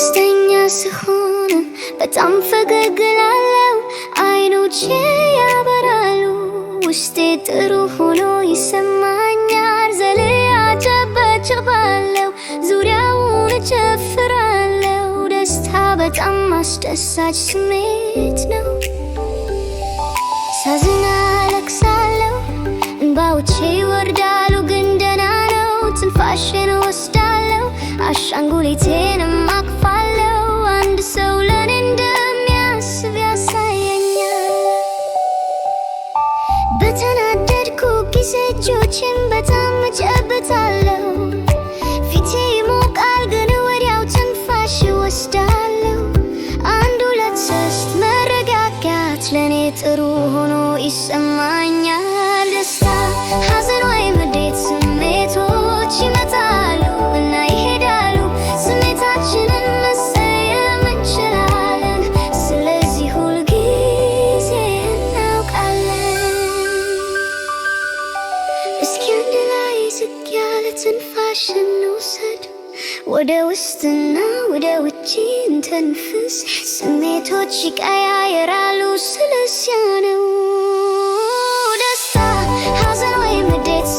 ደስተኛ ስሆን በጣም ፈገግ እላለሁ። አይኖቼ ያበራሉ፣ ውስጤ ጥሩ ሆኖ ይሰማኛል። ዘልዬ አጨበጭባለሁ፣ ዙሪያውን እጨፍራለሁ። ደስታ በጣም አስደሳች ስሜት ነው። ሳዝን አለቅሳለሁ፣ እንባዎቼ ይወርዳሉ፣ ግን ደህና ነው። ትንፋሽን እወስዳለሁ፣ አሻንጉሊቴንም አቅፋለሁ። አንድ ሰው ለኔ እንደሚያስብ ያሳየኛል። በተናደድኩ ጊዜ እጆቼን በጣም እጨብጣለሁ። ፊቴ ይሞቃል፣ ግን ወዲያው ትንፋሽ እወስዳለሁ። አንድ ሁለት ሶስት መረጋጋት ለኔ ጥሩ ሆኖ ይሰማኛል። ደስታ፣ ሐዘን ወይም ንዴት ስሜቶች ይመጣሉ እና ይሄዳሉ። ስሜታችንን መሰየም እንችላለን፣ ስለዚህ ሁልጊዜ እናውቃለን። እስኪ አንድ ላይ ዝቅ ያለ ትንፋሽ እንውሰድ፣ ወደ ውስጥና ወደ ውጪ እንተንፍስ። ስሜቶች ይቀያየራሉ፣ ስለዚያ ነው ደስታ፣ ሐዘን ወይም ንዴት